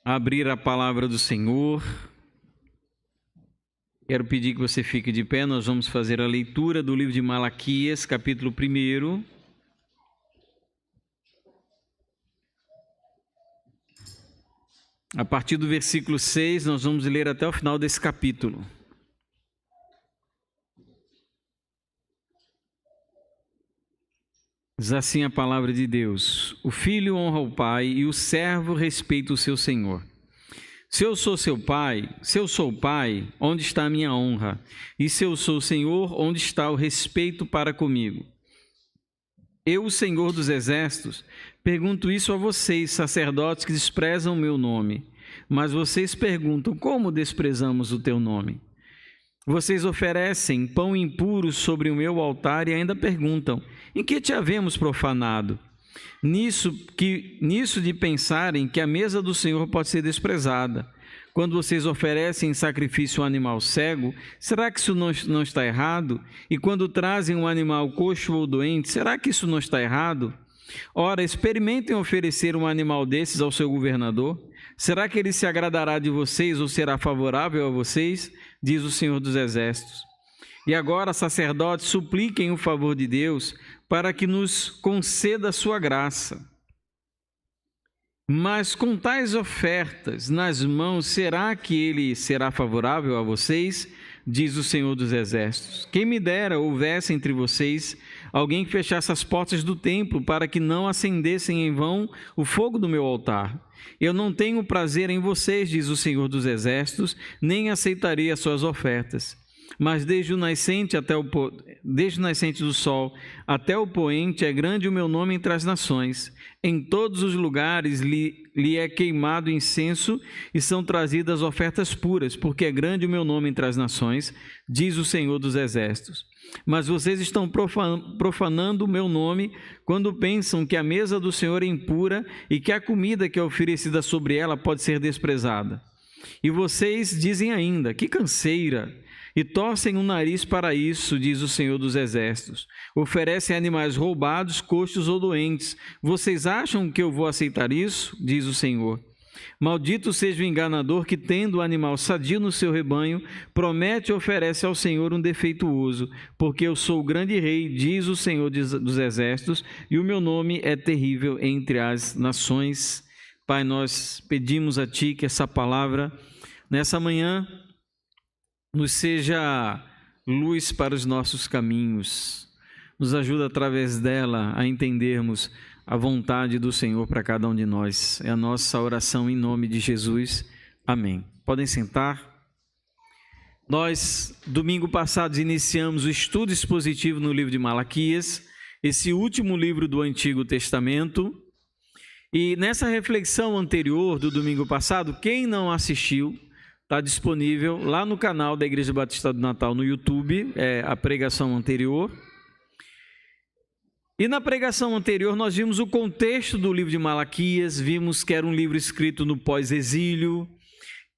Abrir a palavra do Senhor. Quero pedir que você fique de pé. Nós vamos fazer a leitura do livro de Malaquias, capítulo 1. A partir do versículo 6, nós vamos ler até o final desse capítulo. Diz assim a palavra de Deus: o filho honra o pai e o servo respeita o seu senhor. Se eu sou pai, onde está a minha honra? E se eu sou senhor, onde está o respeito para comigo? Eu, o Senhor dos Exércitos, pergunto isso a vocês, sacerdotes que desprezam o meu nome. Mas vocês perguntam: como desprezamos o teu nome? Vocês oferecem pão impuro sobre o meu altar e ainda perguntam: em que te havemos profanado? Nisso de pensarem que a mesa do Senhor pode ser desprezada. Quando vocês oferecem em sacrifício um animal cego, será que isso não está errado? E quando trazem um animal coxo ou doente, será que isso não está errado? Ora, experimentem oferecer um animal desses ao seu governador. Será que ele se agradará de vocês ou será favorável a vocês? Diz o Senhor dos Exércitos. E agora, sacerdotes, supliquem o favor de Deus para que nos conceda a sua graça. Mas com tais ofertas nas mãos, será que ele será favorável a vocês? Diz o Senhor dos Exércitos. Quem me dera houvesse entre vocês alguém que fechasse as portas do templo para que não acendessem em vão o fogo do meu altar. Eu não tenho prazer em vocês, diz o Senhor dos Exércitos, nem aceitarei as suas ofertas. Mas desde o nascente do sol até o poente é grande o meu nome entre as nações. Em todos os lugares lhe é queimado incenso e são trazidas ofertas puras, porque é grande o meu nome entre as nações, diz o Senhor dos Exércitos. Mas vocês estão profanando o meu nome quando pensam que a mesa do Senhor é impura e que a comida que é oferecida sobre ela pode ser desprezada. E vocês dizem ainda: que canseira! E torcem o nariz para isso, diz o Senhor dos Exércitos. Oferecem animais roubados, coxos ou doentes. Vocês acham que eu vou aceitar isso? Diz o Senhor. Maldito seja o enganador que, tendo o animal sadio no seu rebanho, promete e oferece ao Senhor um defeituoso, porque eu sou o grande rei, diz o Senhor dos Exércitos, e o meu nome é terrível entre as nações. Pai, nós pedimos a Ti que essa palavra, nessa manhã, nos seja luz para os nossos caminhos, nos ajuda através dela a entendermos a vontade do Senhor para cada um de nós. É a nossa oração em nome de Jesus. Amém. Podem sentar. Nós, domingo passado, iniciamos o estudo expositivo no livro de Malaquias, esse último livro do Antigo Testamento. E nessa reflexão anterior do domingo passado, quem não assistiu, está disponível lá no canal da Igreja Batista do Natal no YouTube, a pregação anterior. E na pregação anterior nós vimos o contexto do livro de Malaquias, vimos que era um livro escrito no pós-exílio,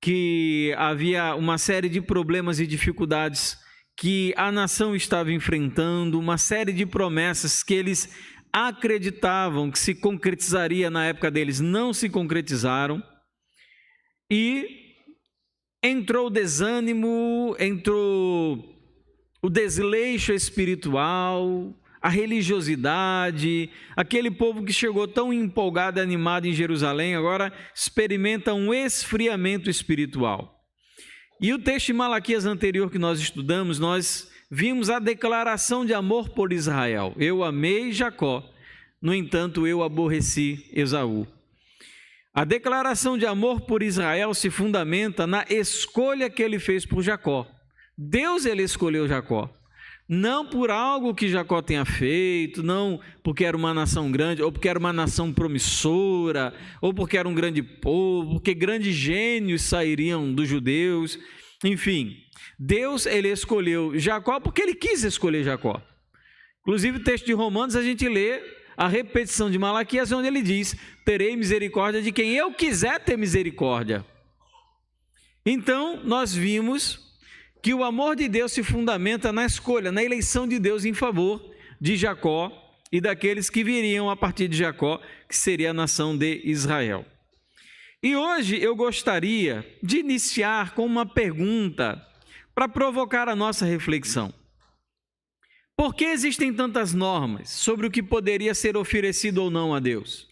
que havia uma série de problemas e dificuldades que a nação estava enfrentando, uma série de promessas que eles acreditavam que se concretizaria na época deles, não se concretizaram. E entrou o desânimo, entrou o desleixo espiritual, a religiosidade. Aquele povo que chegou tão empolgado e animado em Jerusalém, agora experimenta um esfriamento espiritual. E o texto de Malaquias anterior que nós estudamos, nós vimos a declaração de amor por Israel. Eu amei Jacó, no entanto eu aborreci Esaú. A declaração de amor por Israel se fundamenta na escolha que ele fez por Jacó. Deus, ele escolheu Jacó. Não por algo que Jacó tenha feito, não porque era uma nação grande, ou porque era uma nação promissora, ou porque era um grande povo, porque grandes gênios sairiam dos judeus. Enfim, Deus, ele escolheu Jacó porque ele quis escolher Jacó. Inclusive, o texto de Romanos, a gente lê a repetição de Malaquias, onde ele diz: terei misericórdia de quem eu quiser ter misericórdia. Então, nós vimos que o amor de Deus se fundamenta na escolha, na eleição de Deus em favor de Jacó e daqueles que viriam a partir de Jacó, que seria a nação de Israel. E hoje eu gostaria de iniciar com uma pergunta para provocar a nossa reflexão. Por que existem tantas normas sobre o que poderia ser oferecido ou não a Deus?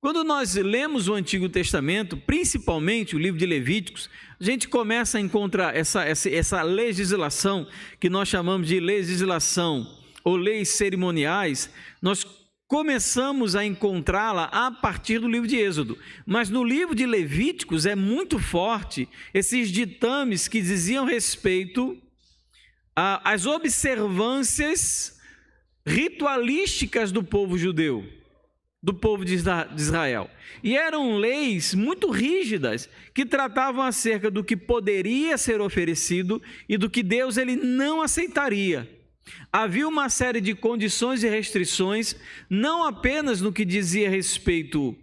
Quando nós lemos o Antigo Testamento, principalmente o livro de Levíticos, a gente começa a encontrar essa legislação que nós chamamos de legislação ou leis cerimoniais. Nós começamos a encontrá-la a partir do livro de Êxodo, mas no livro de Levíticos é muito forte esses ditames que diziam respeito às observâncias ritualísticas do povo judeu, do povo de Israel. E eram leis muito rígidas que tratavam acerca do que poderia ser oferecido e do que Deus ele não aceitaria. Havia uma série de condições e restrições, não apenas no que dizia respeito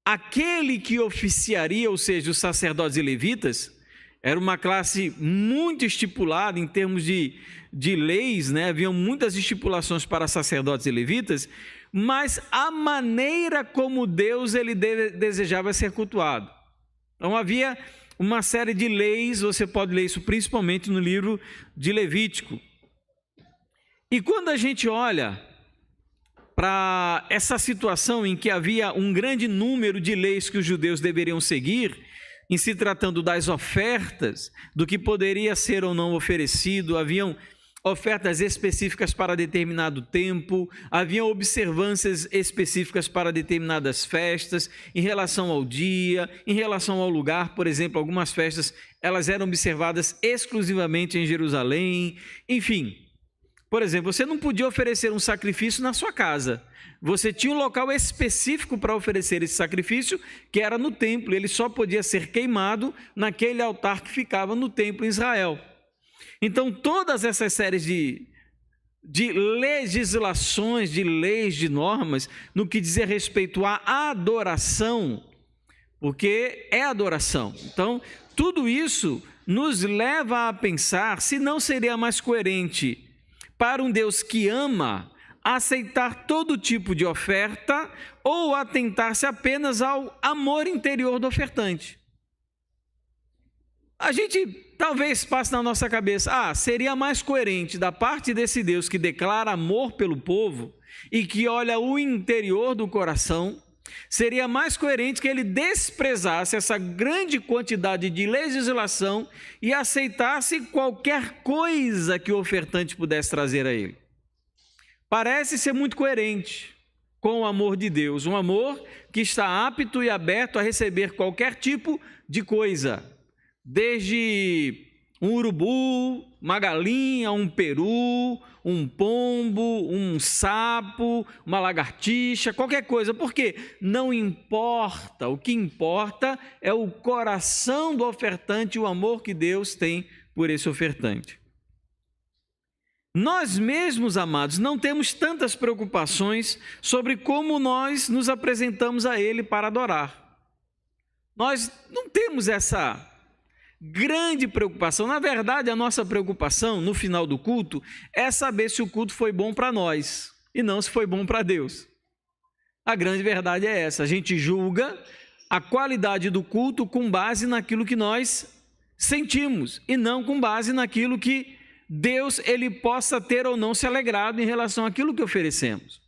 àquele que oficiaria, ou seja, os sacerdotes e levitas. Era uma classe muito estipulada em termos de leis, né? Haviam muitas estipulações para sacerdotes e levitas, mas a maneira como Deus ele desejava ser cultuado. Então havia uma série de leis, você pode ler isso principalmente no livro de Levítico. E quando a gente olha para essa situação em que havia um grande número de leis que os judeus deveriam seguir, em se tratando das ofertas, do que poderia ser ou não oferecido, haviam ofertas específicas para determinado tempo, haviam observâncias específicas para determinadas festas, em relação ao dia, em relação ao lugar. Por exemplo, algumas festas elas eram observadas exclusivamente em Jerusalém, enfim. Por exemplo, você não podia oferecer um sacrifício na sua casa. Você tinha um local específico para oferecer esse sacrifício, que era no templo. Ele só podia ser queimado naquele altar que ficava no templo em Israel. Então, todas essas séries de legislações, de leis, de normas, no que dizia respeito à adoração, porque é adoração. Então, tudo isso nos leva a pensar se não seria mais coerente para um Deus que ama aceitar todo tipo de oferta ou atentar-se apenas ao amor interior do ofertante. A gente talvez passe na nossa cabeça, seria mais coerente da parte desse Deus que declara amor pelo povo e que olha o interior do coração, seria mais coerente que ele desprezasse essa grande quantidade de legislação e aceitasse qualquer coisa que o ofertante pudesse trazer a ele. Parece ser muito coerente com o amor de Deus, um amor que está apto e aberto a receber qualquer tipo de coisa, desde um urubu, uma galinha, um peru, um pombo, um sapo, uma lagartixa, qualquer coisa. Por quê? Não importa, o que importa é o coração do ofertante, o amor que Deus tem por esse ofertante. Nós mesmos, amados, não temos tantas preocupações sobre como nós nos apresentamos a Ele para adorar. Nós não temos essa grande preocupação. Na verdade, a nossa preocupação no final do culto é saber se o culto foi bom para nós e não se foi bom para Deus. A grande verdade é essa. A gente julga a qualidade do culto com base naquilo que nós sentimos e não com base naquilo que Deus ele possa ter ou não se alegrado em relação àquilo que oferecemos.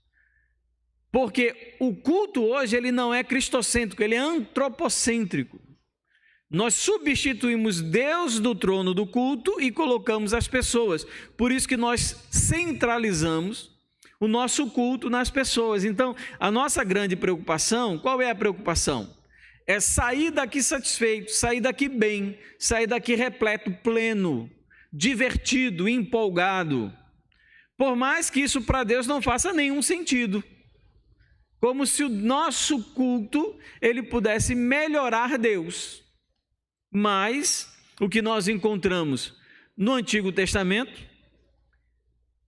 Porque o culto hoje ele não é cristocêntrico, ele é antropocêntrico. Nós substituímos Deus do trono do culto e colocamos as pessoas. Por isso que nós centralizamos o nosso culto nas pessoas. Então, a nossa grande preocupação, qual é a preocupação? É sair daqui satisfeito, sair daqui bem, sair daqui repleto, pleno, divertido, empolgado. Por mais que isso para Deus não faça nenhum sentido. Como se o nosso culto ele pudesse melhorar Deus. Mas o que nós encontramos no Antigo Testamento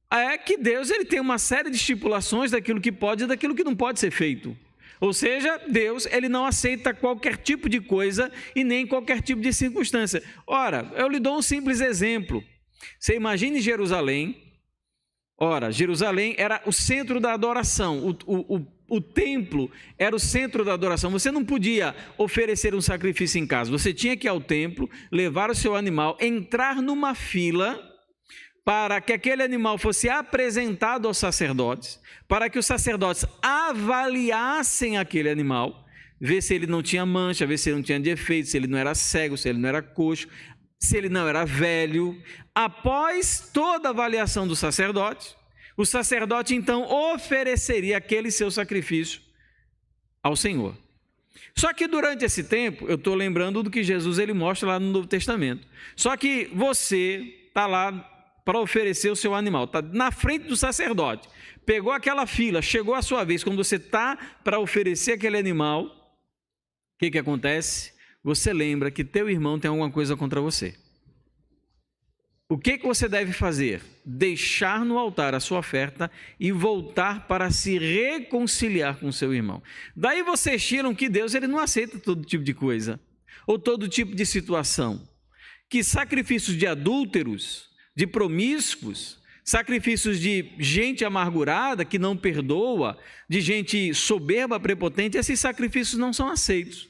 é que Deus ele tem uma série de estipulações daquilo que pode e daquilo que não pode ser feito. Ou seja, Deus ele não aceita qualquer tipo de coisa e nem qualquer tipo de circunstância. Ora, eu lhe dou um simples exemplo. Você imagine Jerusalém, Ora, Jerusalém era o centro da adoração, o templo era o centro da adoração. Você não podia oferecer um sacrifício em casa, você tinha que ir ao templo, levar o seu animal, entrar numa fila para que aquele animal fosse apresentado aos sacerdotes, para que os sacerdotes avaliassem aquele animal, ver se ele não tinha mancha, ver se ele não tinha defeito, se ele não era cego, se ele não era coxo, se ele não era velho. Após toda a avaliação do sacerdote, o sacerdote então ofereceria aquele seu sacrifício ao Senhor. Só que durante esse tempo, eu estou lembrando do que Jesus ele mostra lá no Novo Testamento. Só que você está lá para oferecer o seu animal, está na frente do sacerdote, pegou aquela fila, chegou a sua vez, quando você está para oferecer aquele animal, o que acontece? Você lembra que teu irmão tem alguma coisa contra você. O que você deve fazer? Deixar no altar a sua oferta e voltar para se reconciliar com seu irmão. Daí vocês tiram que Deus ele não aceita todo tipo de coisa, ou todo tipo de situação. Que sacrifícios de adúlteros, de promíscuos, sacrifícios de gente amargurada que não perdoa, de gente soberba, prepotente, esses sacrifícios não são aceitos.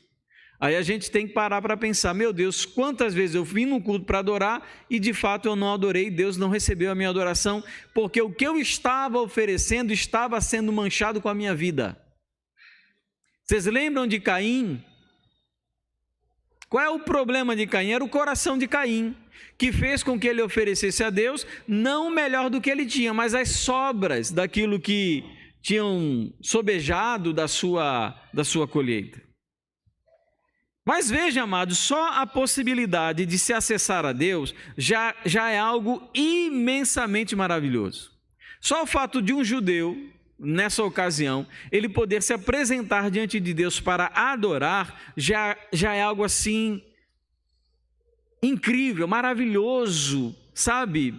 Aí a gente tem que parar para pensar, meu Deus, quantas vezes eu vim no culto para adorar e de fato eu não adorei, Deus não recebeu a minha adoração, porque o que eu estava oferecendo estava sendo manchado com a minha vida. Vocês lembram de Caim? Qual é o problema de Caim? Era o coração de Caim, que fez com que ele oferecesse a Deus não o melhor do que ele tinha, mas as sobras daquilo que tinham sobejado da sua colheita. Mas veja, amados, só a possibilidade de se acessar a Deus já é algo imensamente maravilhoso. Só o fato de um judeu, nessa ocasião, ele poder se apresentar diante de Deus para adorar, já é algo assim incrível, maravilhoso, sabe?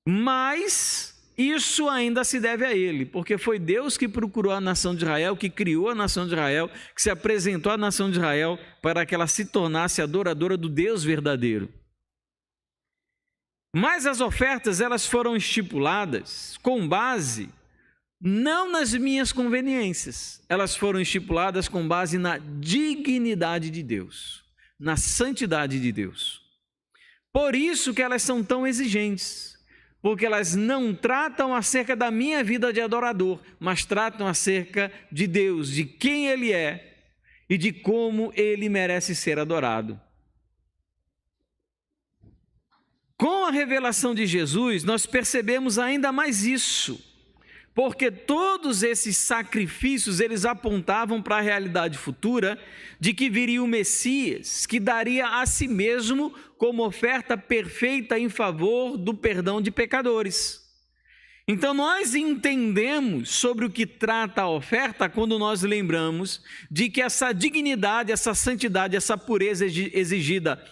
Mas isso ainda se deve a ele, porque foi Deus que procurou a nação de Israel, que criou a nação de Israel, que se apresentou à nação de Israel para que ela se tornasse adoradora do Deus verdadeiro. Mas as ofertas, elas foram estipuladas com base não nas minhas conveniências, elas foram estipuladas com base na dignidade de Deus, na santidade de Deus. Por isso que elas são tão exigentes, porque elas não tratam acerca da minha vida de adorador, mas tratam acerca de Deus, de quem Ele é e de como Ele merece ser adorado. Com a revelação de Jesus, nós percebemos ainda mais isso, porque todos esses sacrifícios, eles apontavam para a realidade futura de que viria o Messias, que daria a si mesmo como oferta perfeita em favor do perdão de pecadores. Então nós entendemos sobre o que trata a oferta quando nós lembramos de que essa dignidade, essa santidade, essa pureza exigida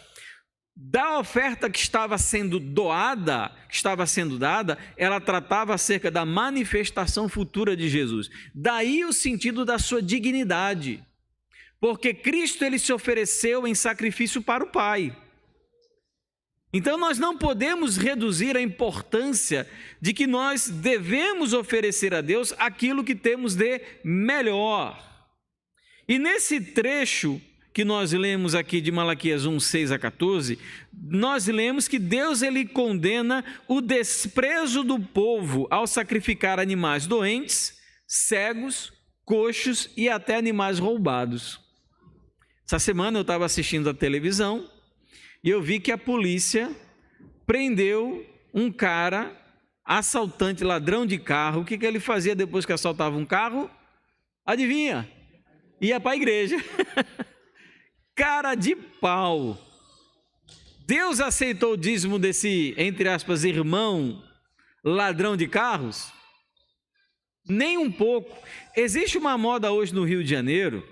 da oferta que estava sendo doada, que estava sendo dada, ela tratava acerca da manifestação futura de Jesus. Daí o sentido da sua dignidade, porque Cristo ele se ofereceu em sacrifício para o Pai. Então nós não podemos reduzir a importância de que nós devemos oferecer a Deus aquilo que temos de melhor. E nesse trecho que nós lemos aqui de Malaquias 1, 6 a 14, nós lemos que Deus ele condena o desprezo do povo ao sacrificar animais doentes, cegos, coxos e até animais roubados. Essa semana eu estava assistindo a televisão e eu vi que a polícia prendeu um cara, assaltante, ladrão de carro. O que ele fazia depois que assaltava um carro? Adivinha? Ia para a igreja. Cara de pau. Deus aceitou o dízimo desse, entre aspas, irmão ladrão de carros? Nem um pouco. Existe uma moda hoje no Rio de Janeiro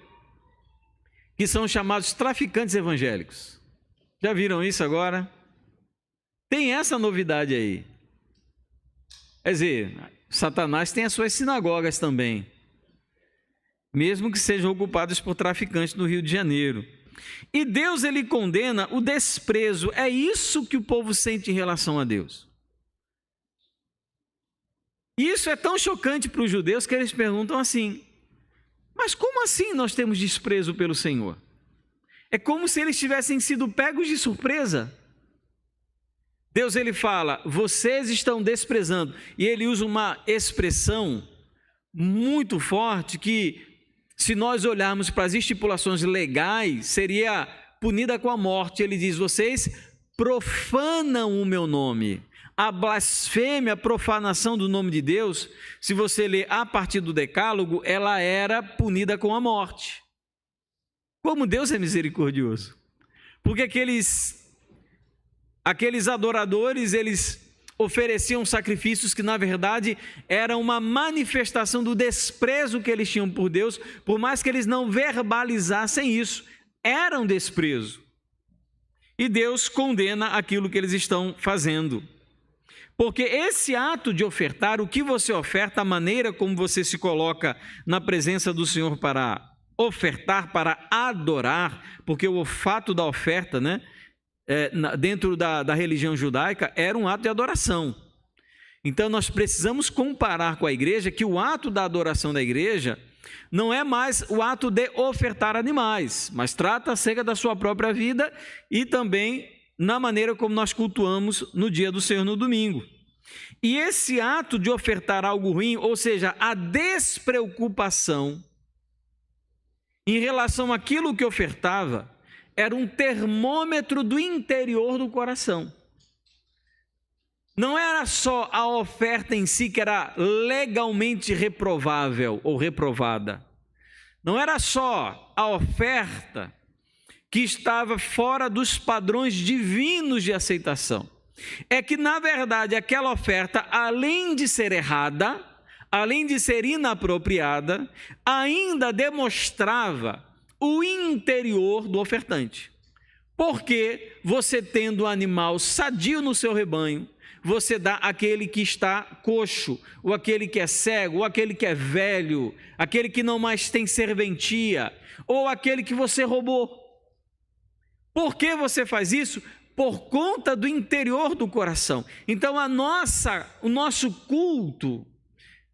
que são chamados traficantes evangélicos. Já viram isso agora? Tem essa novidade aí. Quer dizer, Satanás tem as suas sinagogas também, mesmo que sejam ocupadas por traficantes no Rio de Janeiro. E Deus ele condena o desprezo. É isso que o povo sente em relação a Deus. Isso é tão chocante para os judeus que eles perguntam assim: mas como assim nós temos desprezo pelo Senhor? É como se eles tivessem sido pegos de surpresa. Deus, ele fala, vocês estão desprezando, e ele usa uma expressão muito forte que, se nós olharmos para as estipulações legais, seria punida com a morte. Ele diz, vocês profanam o meu nome. A blasfêmia, a profanação do nome de Deus, se você ler a partir do Decálogo, ela era punida com a morte. Como Deus é misericordioso. Porque aqueles adoradores, eles ofereciam sacrifícios que, na verdade, eram uma manifestação do desprezo que eles tinham por Deus, por mais que eles não verbalizassem isso, era um desprezo. E Deus condena aquilo que eles estão fazendo. Porque esse ato de ofertar, o que você oferta, a maneira como você se coloca na presença do Senhor para ofertar, para adorar, porque o fato da oferta, né, dentro da religião judaica, era um ato de adoração. Então nós precisamos comparar com a igreja que o ato da adoração da igreja não é mais o ato de ofertar animais, mas trata acerca da sua própria vida e também na maneira como nós cultuamos no dia do Senhor, no domingo. E esse ato de ofertar algo ruim, ou seja, a despreocupação em relação àquilo que ofertava, era um termômetro do interior do coração. Não era só a oferta em si que era legalmente reprovável ou reprovada. Não era só a oferta que estava fora dos padrões divinos de aceitação. É que, na verdade, aquela oferta, além de ser errada, além de ser inapropriada, ainda demonstrava o interior do ofertante. Porque você tendo um animal sadio no seu rebanho, você dá àquele que está coxo, ou aquele que é cego, ou aquele que é velho, aquele que não mais tem serventia, ou aquele que você roubou. Por que você faz isso? Por conta do interior do coração. Então o nosso culto,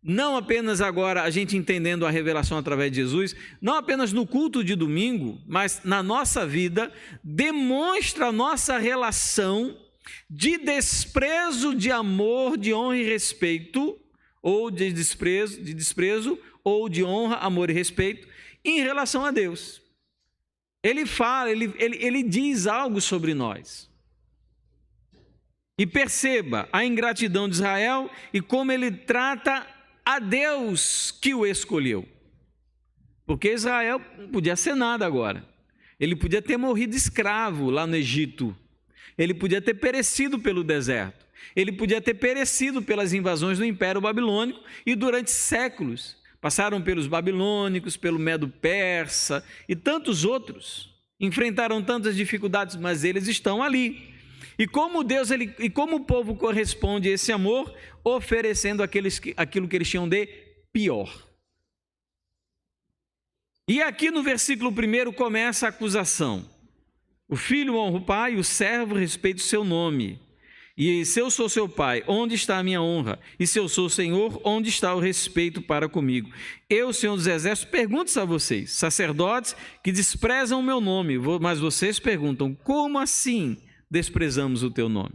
não apenas agora a gente entendendo a revelação através de Jesus, não apenas no culto de domingo, mas na nossa vida, demonstra a nossa relação de desprezo, de amor, de honra e respeito, ou de desprezo, ou de honra, amor e respeito, em relação a Deus. Ele fala, ele diz algo sobre nós. E perceba a ingratidão de Israel e como ele trata a Deus que o escolheu. Porque Israel não podia ser nada agora. Ele podia ter morrido escravo lá no Egito. Ele podia ter perecido pelo deserto. Ele podia ter perecido pelas invasões do Império Babilônico e durante séculos passaram pelos babilônicos, pelo Medo-Persa e tantos outros. Enfrentaram tantas dificuldades, mas eles estão ali. E como Deus, e como o povo corresponde a esse amor, oferecendo aquilo que eles tinham de pior. E aqui no versículo 1 começa a acusação. O filho honra o pai, o servo respeita o seu nome. E se eu sou seu pai, onde está a minha honra? E se eu sou o Senhor, onde está o respeito para comigo? Eu, Senhor dos Exércitos, pergunto a vocês, sacerdotes que desprezam o meu nome, mas vocês perguntam, como assim desprezamos o teu nome?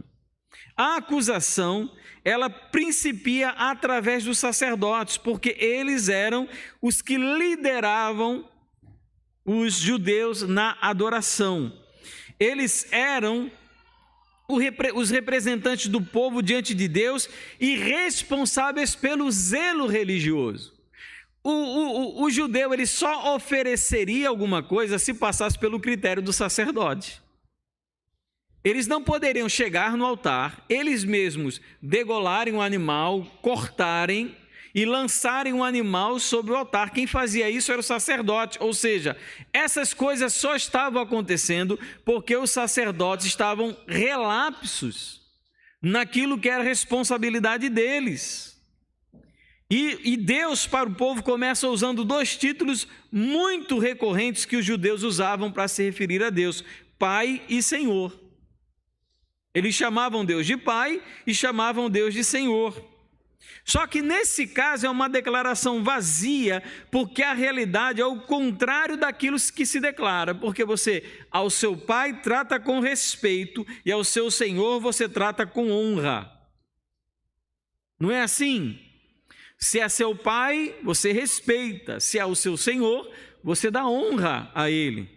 A acusação, ela principia através dos sacerdotes, porque eles eram os que lideravam os judeus na adoração. Eles eram os representantes do povo diante de Deus e responsáveis pelo zelo religioso. O judeu, ele só ofereceria alguma coisa se passasse pelo critério do sacerdote. Eles não poderiam chegar no altar, eles mesmos degolarem um animal, cortarem e lançarem um animal sobre o altar. Quem fazia isso era o sacerdote, ou seja, essas coisas só estavam acontecendo porque os sacerdotes estavam relapsos naquilo que era responsabilidade deles. E Deus para o povo começa usando dois títulos muito recorrentes que os judeus usavam para se referir a Deus: Pai e Senhor. Eles chamavam Deus de Pai e chamavam Deus de Senhor. Só que nesse caso é uma declaração vazia, porque a realidade é o contrário daquilo que se declara, porque você ao seu pai trata com respeito e ao seu senhor você trata com honra. Não é assim? Se é seu pai, você respeita, se é o seu senhor, você dá honra a ele.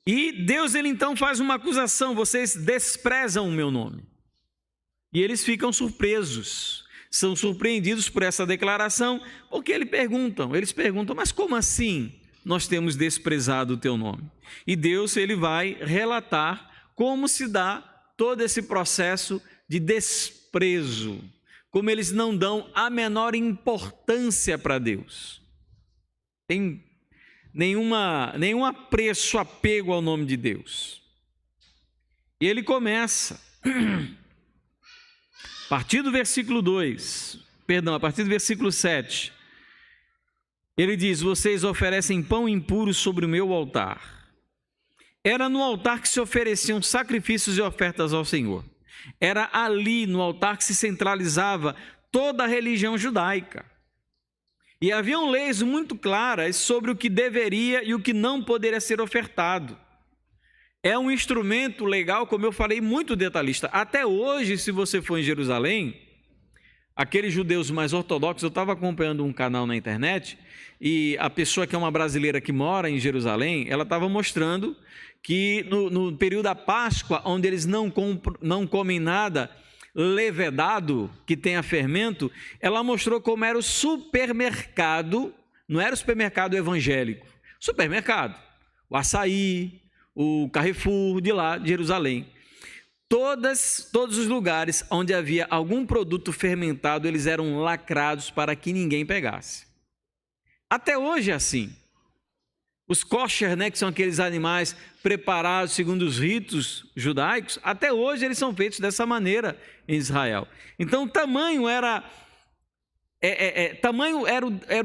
E Deus, ele então faz uma acusação: vocês desprezam o meu nome. E eles ficam surpresos, são surpreendidos por essa declaração, porque eles perguntam, mas como assim nós temos desprezado o teu nome? E Deus, ele vai relatar como se dá todo esse processo de desprezo, como eles não dão a menor importância para Deus. Tem nenhum apreço, apego ao nome de Deus. E ele começa a partir do versículo 7, ele diz: vocês oferecem pão impuro sobre o meu altar. Era no altar que se ofereciam sacrifícios e ofertas ao Senhor. Era ali no altar que se centralizava toda a religião judaica. E haviam leis muito claras sobre o que deveria e o que não poderia ser ofertado. É um instrumento legal, como eu falei, muito detalhista. Até hoje, se você for em Jerusalém, aqueles judeus mais ortodoxos, eu estava acompanhando um canal na internet, e a pessoa que é uma brasileira que mora em Jerusalém, ela estava mostrando que no período da Páscoa, onde eles não comem nada levedado, que tenha fermento, ela mostrou como era o supermercado, não era o supermercado evangélico, supermercado, o açaí, o Carrefour de lá, de Jerusalém. Todos os lugares onde havia algum produto fermentado, eles eram lacrados para que ninguém pegasse. Até hoje é assim. Os kosher, que são aqueles animais preparados segundo os ritos judaicos, até hoje eles são feitos dessa maneira em Israel. Então, tamanho era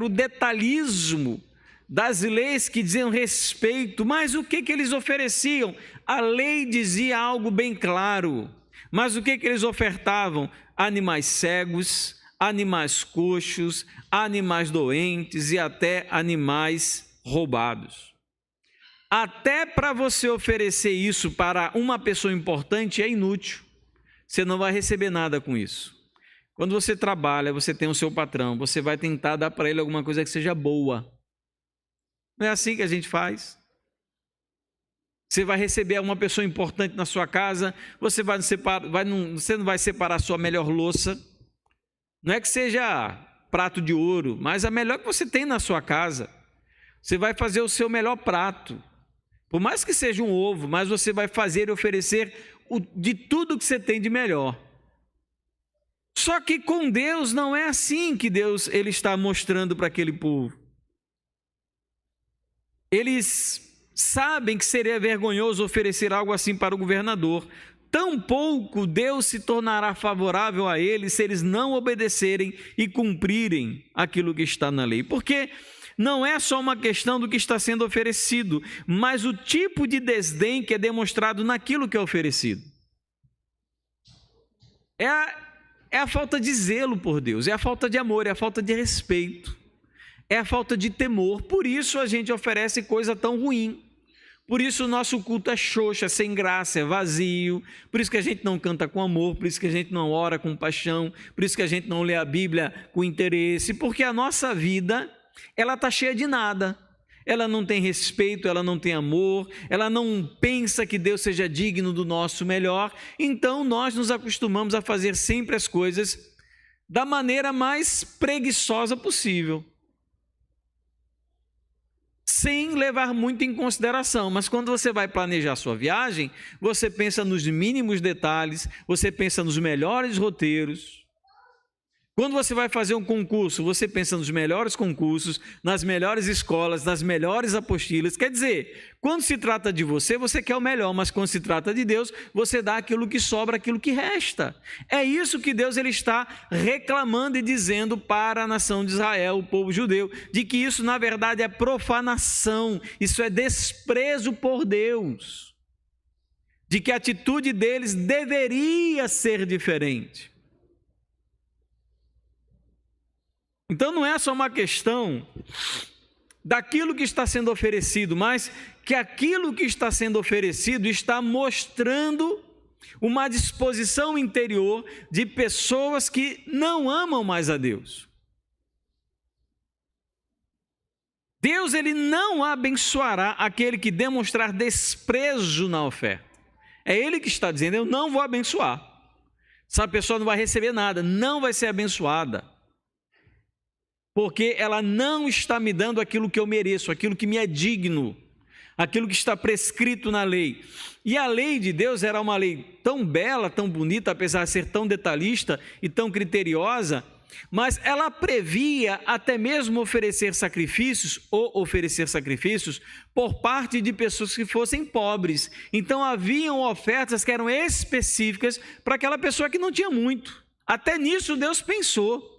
o detalhismo das leis que diziam respeito, mas o que eles ofereciam? A lei dizia algo bem claro, mas o que eles ofertavam? Animais cegos, animais coxos, animais doentes e até animais roubados. Até para você oferecer isso para uma pessoa importante é inútil, você não vai receber nada com isso. Quando você trabalha, você tem o seu patrão, você vai tentar dar para ele alguma coisa que seja boa. Não é assim que a gente faz? Você vai receber uma pessoa importante na sua casa, você não vai separar a sua melhor louça, não é que seja prato de ouro, mas a melhor que você tem na sua casa. Você vai fazer o seu melhor prato, por mais que seja um ovo, mas você vai fazer e oferecer de tudo que você tem de melhor. Só que com Deus não é assim que Deus ele está mostrando para aquele povo. Eles sabem que seria vergonhoso oferecer algo assim para o governador. Tampouco Deus se tornará favorável a eles se eles não obedecerem e cumprirem aquilo que está na lei. Porque não é só uma questão do que está sendo oferecido, mas o tipo de desdém que é demonstrado naquilo que é oferecido. É a falta de zelo por Deus, é a falta de amor, é a falta de respeito. É a falta de temor, por isso a gente oferece coisa tão ruim, por isso o nosso culto é xoxo, é sem graça, é vazio, por isso que a gente não canta com amor, por isso que a gente não ora com paixão, por isso que a gente não lê a Bíblia com interesse, porque a nossa vida, ela está cheia de nada, ela não tem respeito, ela não tem amor, ela não pensa que Deus seja digno do nosso melhor, então nós nos acostumamos a fazer sempre as coisas da maneira mais preguiçosa possível, sem levar muito em consideração, mas quando você vai planejar sua viagem, você pensa nos mínimos detalhes, você pensa nos melhores roteiros. Quando você vai fazer um concurso, você pensa nos melhores concursos, nas melhores escolas, nas melhores apostilas. Quer dizer, quando se trata de você, você quer o melhor, mas quando se trata de Deus, você dá aquilo que sobra, aquilo que resta. É isso que Deus ele está reclamando e dizendo para a nação de Israel, o povo judeu, de que isso na verdade é profanação, isso é desprezo por Deus, de que a atitude deles deveria ser diferente. Então não é só uma questão daquilo que está sendo oferecido, mas que aquilo que está sendo oferecido está mostrando uma disposição interior de pessoas que não amam mais a Deus. Deus, ele não abençoará aquele que demonstrar desprezo na oferta. É ele que está dizendo, eu não vou abençoar. Essa pessoa não vai receber nada, não vai ser abençoada. Porque ela não está me dando aquilo que eu mereço, aquilo que me é digno, aquilo que está prescrito na lei. E a lei de Deus era uma lei tão bela, tão bonita, apesar de ser tão detalhista e tão criteriosa, mas ela previa até mesmo oferecer sacrifícios por parte de pessoas que fossem pobres. Então haviam ofertas que eram específicas para aquela pessoa que não tinha muito. Até nisso Deus pensou.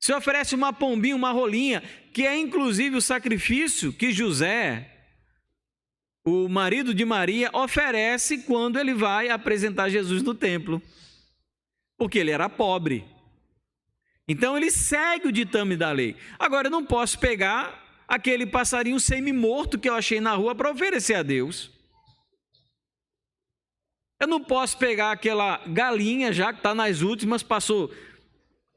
Se oferece uma pombinha, uma rolinha, que é inclusive o sacrifício que José, o marido de Maria, oferece quando ele vai apresentar Jesus no templo, porque ele era pobre. Então ele segue o ditame da lei. Agora eu não posso pegar aquele passarinho semi-morto que eu achei na rua para oferecer a Deus. Eu não posso pegar aquela galinha já que está nas últimas, passou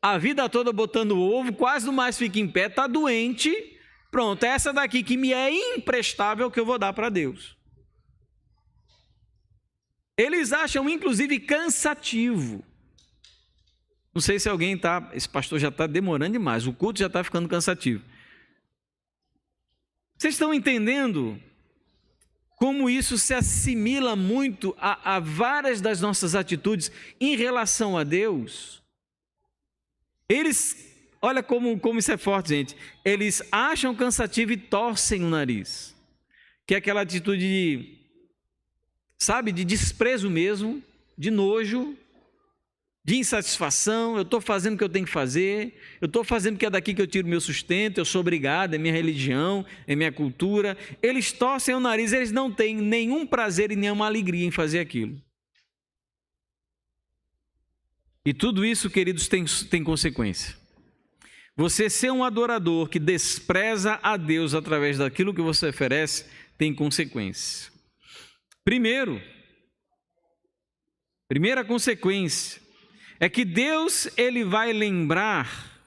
a vida toda botando ovo, quase não mais fica em pé, está doente, pronto, essa daqui que me é imprestável que eu vou dar para Deus. Eles acham inclusive cansativo. Não sei se alguém está, esse pastor já está demorando demais, o culto já está ficando cansativo. Vocês estão entendendo como isso se assimila muito a várias das nossas atitudes em relação a Deus? Eles, olha como isso é forte, gente. Eles acham cansativo e torcem o nariz. Que é aquela atitude de, sabe, de desprezo mesmo, de nojo, de insatisfação. Eu estou fazendo o que eu tenho que fazer, eu estou fazendo porque é daqui que eu tiro meu sustento, eu sou obrigado, é minha religião, é minha cultura. Eles torcem o nariz, eles não têm nenhum prazer e nenhuma alegria em fazer aquilo. E tudo isso, queridos, tem consequência. Você ser um adorador que despreza a Deus através daquilo que você oferece, tem consequência. Primeira consequência é que Deus, ele vai lembrar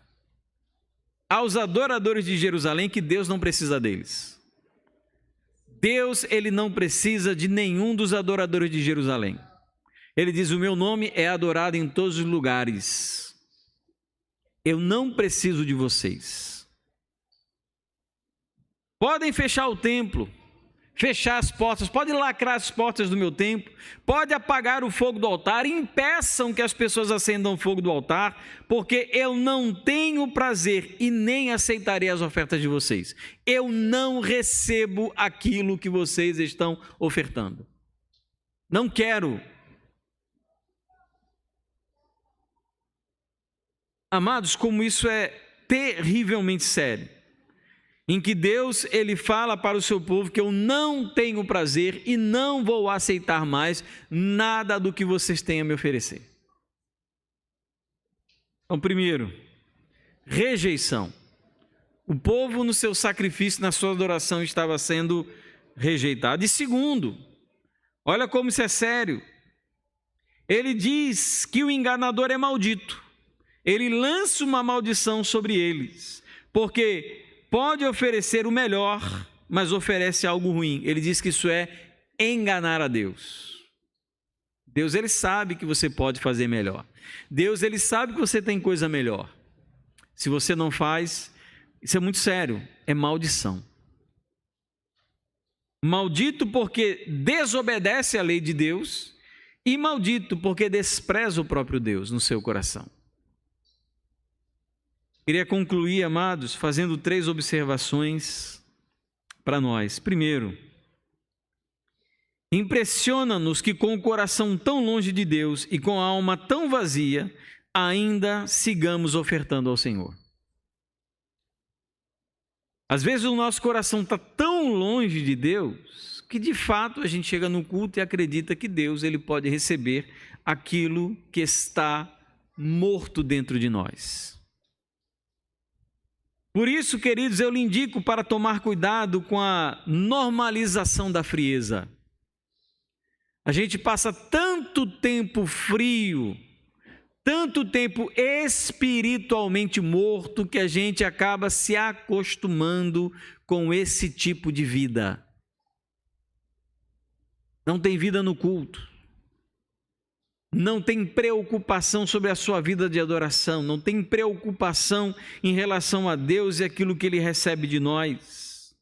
aos adoradores de Jerusalém que Deus não precisa deles. Deus, ele não precisa de nenhum dos adoradores de Jerusalém. Ele diz, o meu nome é adorado em todos os lugares. Eu não preciso de vocês. Podem fechar o templo, fechar as portas, podem lacrar as portas do meu templo, pode apagar o fogo do altar, impeçam que as pessoas acendam o fogo do altar, porque eu não tenho prazer e nem aceitarei as ofertas de vocês. Eu não recebo aquilo que vocês estão ofertando. Não quero. Amados, como isso é terrivelmente sério, em que Deus, ele fala para o seu povo que eu não tenho prazer e não vou aceitar mais nada do que vocês têm a me oferecer. Então, primeiro, rejeição. O povo no seu sacrifício, na sua adoração, estava sendo rejeitado. E segundo, olha como isso é sério. Ele diz que o enganador é maldito. Ele lança uma maldição sobre eles, porque pode oferecer o melhor, mas oferece algo ruim. Ele diz que isso é enganar a Deus. Deus, ele sabe que você pode fazer melhor. Deus, ele sabe que você tem coisa melhor. Se você não faz, isso é muito sério, é maldição. Maldito porque desobedece à lei de Deus e maldito porque despreza o próprio Deus no seu coração. Queria concluir, amados, fazendo 3 observações para nós. Primeiro, impressiona-nos que com o coração tão longe de Deus e com a alma tão vazia, ainda sigamos ofertando ao Senhor. Às vezes o nosso coração está tão longe de Deus que de fato a gente chega no culto e acredita que Deus, ele pode receber aquilo que está morto dentro de nós. Por isso, queridos, eu lhe indico para tomar cuidado com a normalização da frieza. A gente passa tanto tempo frio, tanto tempo espiritualmente morto, que a gente acaba se acostumando com esse tipo de vida. Não tem vida no culto, não tem preocupação sobre a sua vida de adoração, não tem preocupação em relação a Deus e aquilo que Ele recebe de nós.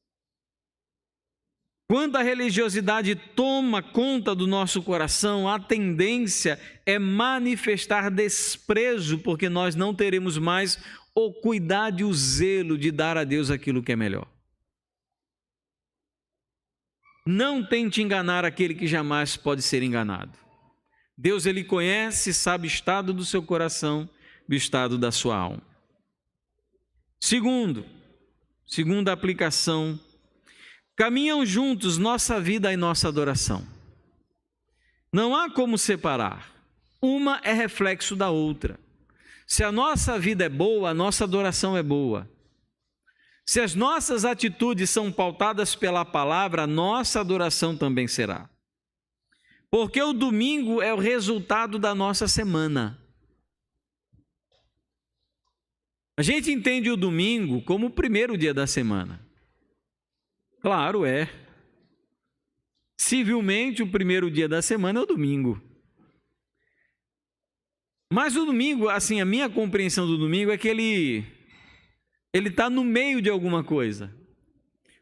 Quando a religiosidade toma conta do nosso coração, a tendência é manifestar desprezo, porque nós não teremos mais o cuidado e o zelo de dar a Deus aquilo que é melhor. Não tente enganar aquele que jamais pode ser enganado. Deus, Ele conhece e sabe o estado do seu coração e o estado da sua alma. Segunda aplicação, caminham juntos nossa vida e nossa adoração. Não há como separar. Uma é reflexo da outra. Se a nossa vida é boa, a nossa adoração é boa. Se as nossas atitudes são pautadas pela palavra, a nossa adoração também será. Porque o domingo é o resultado da nossa semana. A gente entende o domingo como o primeiro dia da semana. Claro, é. Civilmente, o primeiro dia da semana é o domingo. Mas o domingo, assim, a minha compreensão do domingo é que ele está no meio de alguma coisa.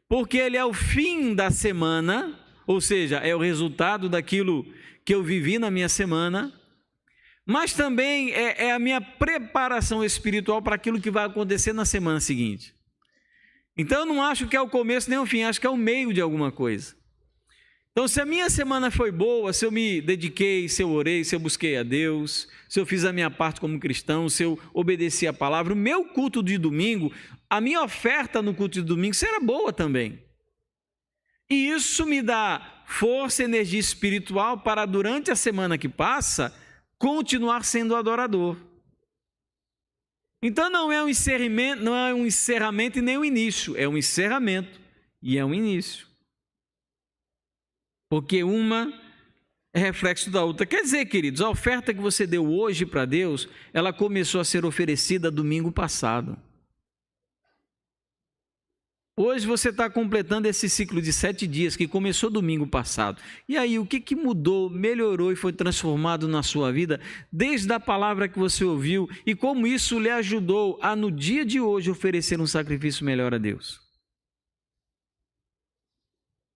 Porque ele é o fim da semana, ou seja, é o resultado daquilo que eu vivi na minha semana, mas também é a minha preparação espiritual para aquilo que vai acontecer na semana seguinte. Então eu não acho que é o começo nem o fim, acho que é o meio de alguma coisa. Então, se a minha semana foi boa, se eu me dediquei, se eu orei, se eu busquei a Deus, se eu fiz a minha parte como cristão, se eu obedeci a palavra, o meu culto de domingo, a minha oferta no culto de domingo será boa também. E isso me dá força e energia espiritual para, durante a semana que passa, continuar sendo adorador. Então não é um encerramento e nem um início, é um encerramento e é um início. Porque uma é reflexo da outra. Quer dizer, queridos, a oferta que você deu hoje para Deus, ela começou a ser oferecida domingo passado. Hoje você está completando esse ciclo de 7 dias que começou domingo passado. E aí, o que mudou, melhorou e foi transformado na sua vida desde a palavra que você ouviu e como isso lhe ajudou a, no dia de hoje, oferecer um sacrifício melhor a Deus?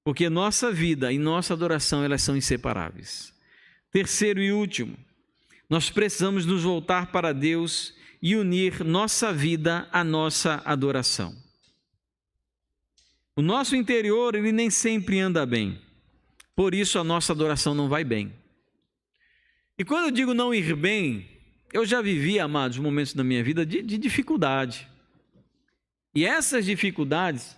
Porque nossa vida e nossa adoração, elas são inseparáveis. Terceiro e último, nós precisamos nos voltar para Deus e unir nossa vida à nossa adoração. O nosso interior, ele nem sempre anda bem. Por isso a nossa adoração não vai bem. E quando eu digo não ir bem, eu já vivi, amados, momentos da minha vida de dificuldade. E essas dificuldades,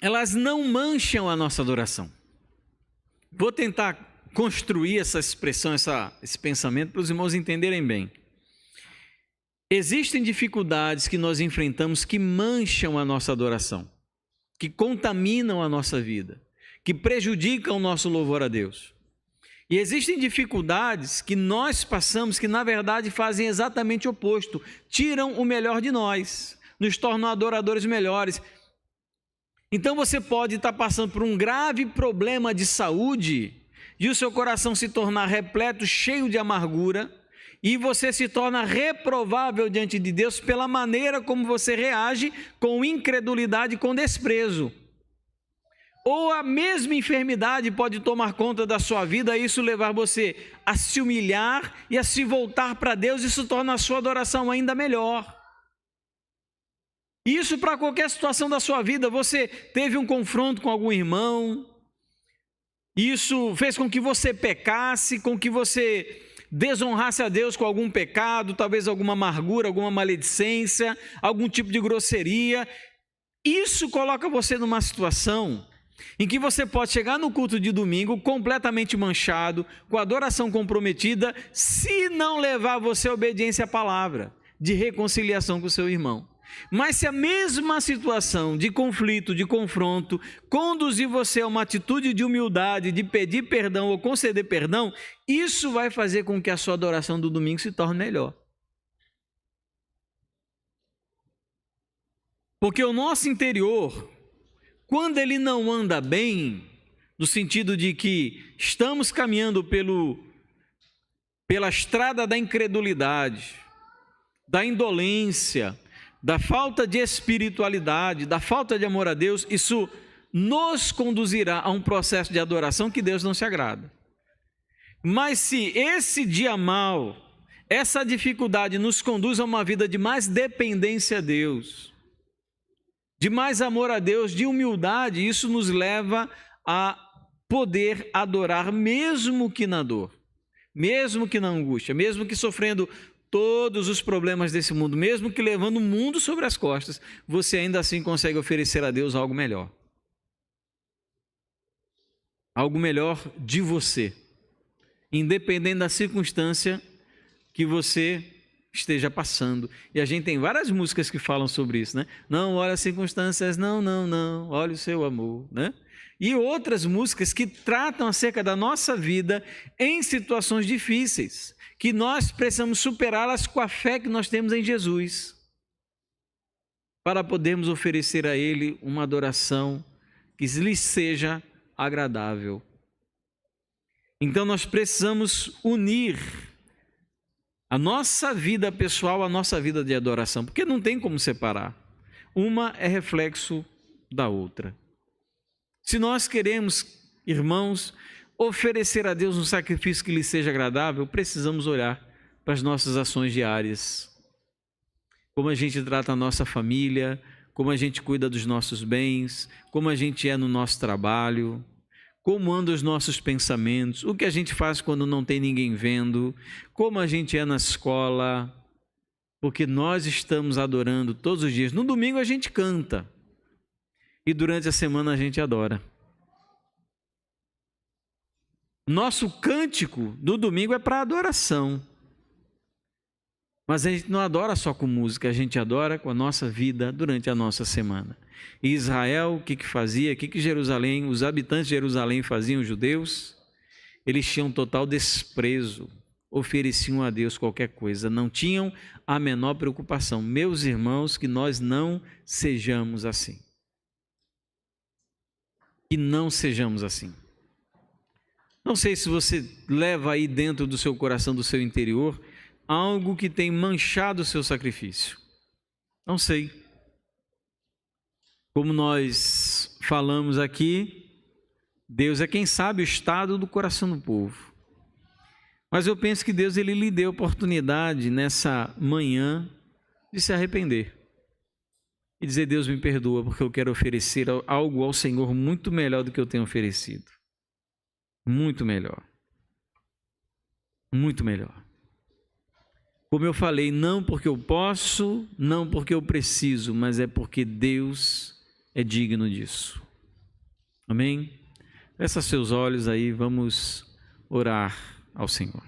elas não mancham a nossa adoração. Vou tentar construir essa expressão, esse pensamento para os irmãos entenderem bem. Existem dificuldades que nós enfrentamos que mancham a nossa adoração, que contaminam a nossa vida, que prejudicam o nosso louvor a Deus. E existem dificuldades que nós passamos que, na verdade, fazem exatamente o oposto, tiram o melhor de nós, nos tornam adoradores melhores. Então você pode estar passando por um grave problema de saúde e o seu coração se tornar repleto, cheio de amargura, e você se torna reprovável diante de Deus pela maneira como você reage com incredulidade e com desprezo. Ou a mesma enfermidade pode tomar conta da sua vida e isso levar você a se humilhar e a se voltar para Deus, e isso torna a sua adoração ainda melhor. Isso para qualquer situação da sua vida. Você teve um confronto com algum irmão, isso fez com que você pecasse, com que você desonrasse a Deus com algum pecado, talvez alguma amargura, alguma maledicência, algum tipo de grosseria. Isso coloca você numa situação em que você pode chegar no culto de domingo completamente manchado, com a adoração comprometida, se não levar você à obediência à palavra, de reconciliação com o seu irmão. Mas se a mesma situação de conflito, de confronto, conduzir você a uma atitude de humildade, de pedir perdão ou conceder perdão, isso vai fazer com que a sua adoração do domingo se torne melhor. Porque o nosso interior, quando ele não anda bem, no sentido de que estamos caminhando pela estrada da incredulidade, da indolência, da falta de espiritualidade, da falta de amor a Deus, isso nos conduzirá a um processo de adoração que Deus não se agrada. Mas se esse dia mau, essa dificuldade nos conduz a uma vida de mais dependência a Deus, de mais amor a Deus, de humildade, isso nos leva a poder adorar mesmo que na dor, mesmo que na angústia, mesmo que sofrendo todos os problemas desse mundo, mesmo que levando o mundo sobre as costas, você ainda assim consegue oferecer a Deus algo melhor. Algo melhor de você, independente da circunstância que você esteja passando. E a gente tem várias músicas que falam sobre isso, né? Não olha as circunstâncias, não, olha o seu amor, né? E outras músicas que tratam acerca da nossa vida em situações difíceis, que nós precisamos superá-las com a fé que nós temos em Jesus, para podermos oferecer a Ele uma adoração que lhe seja agradável. Então nós precisamos unir a nossa vida pessoal à nossa vida de adoração, porque não tem como separar. Uma é reflexo da outra. Se nós queremos, irmãos, oferecer a Deus um sacrifício que lhe seja agradável, precisamos olhar para as nossas ações diárias. Como a gente trata a nossa família, como a gente cuida dos nossos bens, como a gente é no nosso trabalho, como andam os nossos pensamentos, o que a gente faz quando não tem ninguém vendo, como a gente é na escola, porque nós estamos adorando todos os dias. No domingo a gente canta e durante a semana a gente adora. Nosso cântico do domingo é para adoração. Mas a gente não adora só com música, a gente adora com a nossa vida durante a nossa semana. E Israel, o que fazia? O que Jerusalém, os habitantes de Jerusalém faziam, os judeus? Eles tinham total desprezo, ofereciam a Deus qualquer coisa, não tinham a menor preocupação. Meus irmãos, que nós não sejamos assim. Que não sejamos assim. Não sei se você leva aí dentro do seu coração, do seu interior, algo que tem manchado o seu sacrifício. Não sei. Como nós falamos aqui, Deus é quem sabe o estado do coração do povo. Mas eu penso que Deus ele lhe deu oportunidade nessa manhã de se arrepender. E dizer, Deus me perdoa porque eu quero oferecer algo ao Senhor muito melhor do que eu tenho oferecido. Muito melhor. Muito melhor. Como eu falei, não porque eu posso, não porque eu preciso, mas é porque Deus é digno disso. Amém? Feche seus olhos aí, vamos orar ao Senhor.